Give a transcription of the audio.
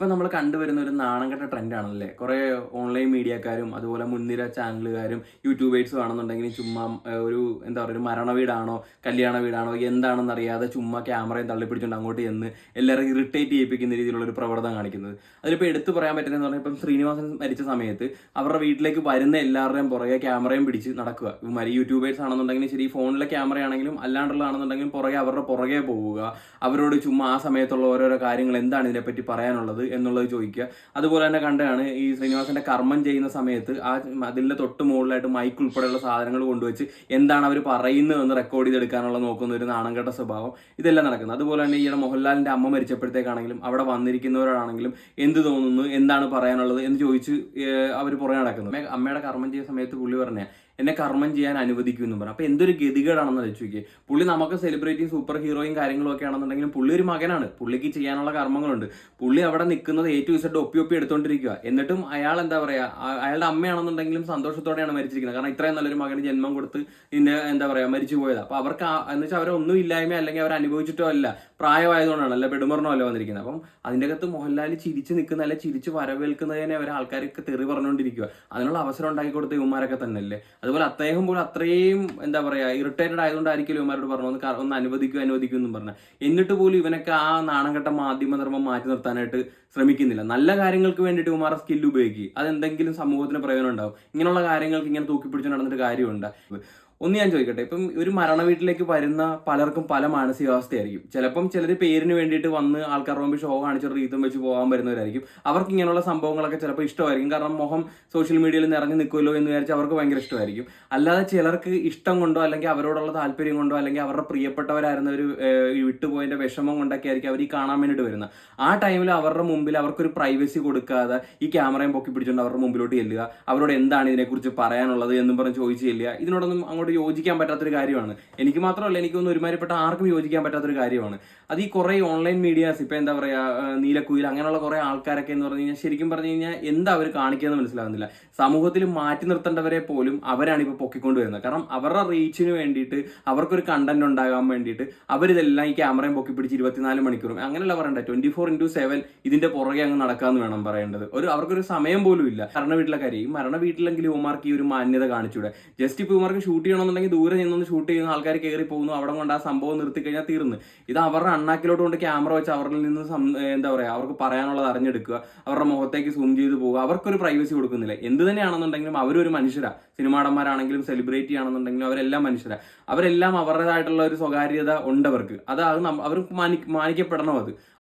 ഇപ്പം നമ്മൾ കണ്ടുവരുന്ന ഒരു നാണംകെട്ട ട്രെൻഡാണല്ലേ. കുറേ ഓൺലൈൻ മീഡിയക്കാരും അതുപോലെ മുൻനിര ചാനലുകാരും യൂട്യൂബേഴ്സും ആണെന്നുണ്ടെങ്കിൽ ചുമ്മാ ഒരു എന്താ പറയുക ഒരു മരണ വീടാണോ കല്യാണ വീടാണോ എന്താണെന്ന് അറിയാതെ ചുമ്മാ ക്യാമറയും തള്ളിപ്പിടിച്ചുകൊണ്ട് അങ്ങോട്ട് ചെന്ന് എല്ലാവരും ഇറിറ്റേറ്റ് ചെയ്യിപ്പിക്കുന്ന രീതിയിലുള്ള ഒരു പ്രവണത കാണിക്കുന്നത്. അതിലിപ്പോൾ എടുത്തു പറയാൻ പറ്റുന്നതെന്ന് പറഞ്ഞാൽ ഇപ്പം ശ്രീനിവാസൻ മരിച്ച സമയത്ത് അവരുടെ വീട്ടിലേക്ക് വരുന്ന എല്ലാവരുടെയും പുറകെ ക്യാമറയും പിടിച്ച് നടക്കുക. യൂട്യൂബേഴ്സ് ആണെന്നുണ്ടെങ്കിലും ശരി, ഫോണിലെ ക്യാമറയാണെങ്കിലും അല്ലാണ്ടുള്ളതാണെന്നുണ്ടെങ്കിലും അവരുടെ പുറകെ പോവുക, അവരോട് ചുമ്മാ ആ സമയത്തുള്ള ഓരോരോ കാര്യങ്ങൾ എന്താണ് ഇതിനെപ്പറ്റി പറയാനുള്ളത് എന്നുള്ളത് ചോദിക്കുക. അതുപോലെ തന്നെ കണ്ടാണ് ഈ ശ്രീനിവാസന്റെ കർമ്മം ചെയ്യുന്ന സമയത്ത് അതിന്റെ തൊട്ട് മുകളിലായിട്ട് മൈക്ക് ഉൾപ്പെടെയുള്ള സാധനങ്ങൾ കൊണ്ടുവച്ച് എന്താണ് അവർ പറയുന്നതെന്ന് റെക്കോർഡ് ചെയ്തെടുക്കാനുള്ള നോക്കുന്ന ഒരു നാണംകെട്ട സ്വഭാവം ഇതെല്ലാം നടക്കുന്നത്. അതുപോലെ തന്നെ ഈയിടെ മോഹൻലാലിന്റെ അമ്മ മരിച്ചപ്പോഴത്തേക്കാണെങ്കിലും അവിടെ വന്നിരിക്കുന്നവരോടാണെങ്കിലും എന്ത് തോന്നുന്നു, എന്താണ് പറയാനുള്ളത് എന്ന് ചോദിച്ച് അവർ പുറകെ നടക്കുന്നത്. അമ്മയുടെ കർമ്മം ചെയ്യുന്ന സമയത്ത് പുള്ളി പറഞ്ഞ എന്നെ കർമ്മം ചെയ്യാൻ അനുവദിക്കും എന്നും പറഞ്ഞു. അപ്പൊ എന്തൊരു ഗതികേടാണെന്ന് വെച്ചു. പുള്ളി നമുക്ക് സെലിബ്രിറ്റി സൂപ്പർ ഹീറോയും കാര്യങ്ങളും ഒക്കെ ആണെന്നുണ്ടെങ്കിലും പുള്ളി ഒരു മകനാണ്, പുള്ളിക്ക് ചെയ്യാനുള്ള കർമ്മങ്ങളുണ്ട്. പുള്ളി അവിടെ നിൽക്കുന്നത് A to Z ഒപ്പി എടുത്തോണ്ടിരിക്കുക. എന്നിട്ടും അയാൾ എന്താ പറയാ, അയാളുടെ അമ്മയാണെന്നുണ്ടെങ്കിലും സന്തോഷത്തോടെയാണ് മരിച്ചിരിക്കുന്നത്. കാരണം ഇത്രയും നല്ലൊരു മകന് ജന്മം കൊടുത്ത് ഇതിന്റെ എന്താ പറയാ മരിച്ചു പോയത്. അപ്പൊ അവർക്ക് എന്ന് വെച്ചാൽ അവരൊന്നും ഇല്ലായ്മ അല്ലെങ്കിൽ അവർ അനുഭവിച്ചിട്ടോ അല്ല, പ്രായമായതുകൊണ്ടാണ്, അല്ല പെടുമരണോ അല്ല വന്നിരിക്കുന്നത്. അപ്പം അതിൻ്റെ അകത്ത് മോഹൻലാൽ ചിരിച്ച് നിൽക്കുന്ന അല്ലെ ചിരിച്ച് വരവേൽക്കുന്നതിനെ അവരെ ആൾക്കാരൊക്കെ തെറി പറഞ്ഞുകൊണ്ടിരിക്കുക. അതിനുള്ള അവസരം ഉണ്ടാക്കി കൊടുത്ത ഇവന്മാരൊക്കെ തന്നെയല്ലേ. അതുപോലെ അദ്ദേഹം പോലും അത്രയും എന്താ പറയാ ഇറിറ്റേറ്റഡ് ആയതുകൊണ്ടായിരിക്കും ഇവന്മാരോട് പറഞ്ഞു ഒന്ന് അനുവദിക്കും എന്നും പറഞ്ഞ. എന്നിട്ട് പോലും ഇവനൊക്കെ ആ നാണംകെട്ട മാധ്യമധർമ്മം മാറ്റി നിർത്താനായിട്ട് ശ്രമിക്കുന്നില്ല. നല്ല കാര്യങ്ങൾക്ക് വേണ്ടിയിട്ട് ഇവന്മാരുടെ സ്കില്ല് ഉപയോഗിക്കുക, അതെന്തെങ്കിലും സമൂഹത്തിന് പ്രയോജനം ഉണ്ടാവും. ഇങ്ങനെയുള്ള കാര്യങ്ങൾക്ക് ഇങ്ങനെ തൂക്കിപ്പിടിച്ച് നടന്നിട്ട് കാര്യമുണ്ട്. ഒന്ന് ഞാൻ ചോദിക്കട്ടെ, ഇപ്പം ഒരു മരണ വീട്ടിലേക്ക് വരുന്ന പലർക്കും പല മാനസികാവസ്ഥയായിരിക്കും. ചിലപ്പം ചിലർ പേരിന് വേണ്ടിയിട്ട് വന്ന് ആൾക്കാരുടെ മുമ്പ് ഷോ കാണിച്ചൊരു റീത്തും വെച്ച് പോകാൻ വരുന്നവരായിരിക്കും. അവർക്ക് ഇങ്ങനെയുള്ള സംഭവങ്ങളൊക്കെ ചിലപ്പോൾ ഇഷ്ടമായിരിക്കും. കാരണം മുഖം സോഷ്യൽ മീഡിയയിൽ നിറഞ്ഞു നിൽക്കുമല്ലോ എന്ന് വിചാരിച്ച് അവർക്ക് ഭയങ്കര ഇഷ്ടമായിരിക്കും. അല്ലാതെ ചിലർക്ക് ഇഷ്ടം കൊണ്ടോ അല്ലെങ്കിൽ അവരോടുള്ള താല്പര്യം കൊണ്ടോ അല്ലെങ്കിൽ അവരുടെ പ്രിയപ്പെട്ടവരായിരുന്ന ഒരു വിട്ടുപോയതിന്റെ വിഷമം കൊണ്ടൊക്കെ ആയിരിക്കും അവർ ഈ കാണാൻ വേണ്ടിയിട്ട് വരുന്നത്. ആ ടൈമിൽ അവരുടെ മുമ്പിൽ അവർക്കൊരു പ്രൈവസി കൊടുക്കാതെ ഈ ക്യാമറയും പൊക്കി പിടിച്ചുകൊണ്ട് അവരുടെ മുമ്പിലോട്ട് ചെല്ലുക, അവരോട് എന്താണ് ഇതിനെക്കുറിച്ച് പറയാനുള്ളത് എന്നും പറഞ്ഞ് ചോദിച്ചു ചെല്ലുക. ഇതിനോടൊന്നും അങ്ങോട്ട് യോജിക്കാൻ പറ്റാത്തൊരു കാര്യമാണ്. എനിക്ക് മാത്രമല്ല, എനിക്കൊന്നും ഒരുമാതിരിപ്പെട്ട ആർക്കും യോജിക്കാൻ പറ്റാത്തൊരു കാര്യമാണ്. അത് ഈ കുറെ ഓൺലൈൻ മീഡിയാസ് ഇപ്പൊ എന്താ പറയാ നീലക്കുയിൽ അങ്ങനെയുള്ള കുറെ ആൾക്കാരൊക്കെ എന്ന് പറഞ്ഞു കഴിഞ്ഞാൽ ശരിക്കും പറഞ്ഞു കഴിഞ്ഞാൽ എന്താ അവർ കാണിക്കുന്നത് മനസ്സിലാകുന്നില്ല. സമൂഹത്തിൽ മാറ്റി നിർത്തേണ്ടവരെ പോലും അവരാണ് ഇപ്പൊ പൊക്കിക്കൊണ്ട് വരുന്നത്. കാരണം അവരുടെ റീച്ചിന് വേണ്ടിയിട്ട് അവർക്കൊരു കണ്ടന്റ് ഉണ്ടാകാൻ വേണ്ടിയിട്ട് അവരിതെല്ലാം ഈ ക്യാമറയും പൊക്കി പിടിച്ച് 24 മണിക്കൂറും അങ്ങനെയല്ല പറയണ്ടേ 24/7 ഇതിന്റെ പുറകെ അങ്ങ് നടക്കാന്ന് വേണം പറയേണ്ടത്. അവർക്കൊരു സമയം പോലും ഇല്ല. മരണ വീട്ടിലെ കാര്യം, ഈ മരണ വീട്ടിലെങ്കിലും ഇവന്മാർക്ക് ഈ ഒരു മാന്യത കാണിച്ചൂടെ. ജസ്റ്റ് ഇപ്പൊ ഇവന്മാർക്ക് ഷൂട്ട് ചെയ്യണമെന്നുണ്ടെങ്കിൽ ദൂരെ നിന്നൊന്ന് ഷൂട്ട് ചെയ്യുന്ന ആൾക്കാർ കയറി പോകുന്നു, അവിടെ കൊണ്ട് ആ സംഭവം നിർത്തി കഴിഞ്ഞാൽ തീർന്ന്. ഇത് അവരുടെ അണ്ണാക്കിലോട്ട് കൊണ്ട് ക്യാമറ വെച്ച് അവരിൽ നിന്ന് എന്താ പറയാ അവർക്ക് പറയാനുള്ളത് അറിഞ്ഞെടുക്കുക, അവരുടെ മുഖത്തേക്ക് സൂം ചെയ്ത് പോകുക. അവർക്കൊരു പ്രൈവസി കൊടുക്കുന്നില്ല. എന്ത് തന്നെയാണെന്നുണ്ടെങ്കിലും അവരൊരു മനുഷ്യരാ. സിനിമാടന്മാരാണെങ്കിലും സെലിബ്രിറ്റി ആണെന്നുണ്ടെങ്കിലും അവരെല്ലാം മനുഷ്യരാ. അവരെല്ലാം അവരുടേതായിട്ടുള്ള ഒരു സ്വകാര്യത ഉണ്ട് അവർക്ക്. അത് അവർ മാനിക്കപ്പെടണം. അത്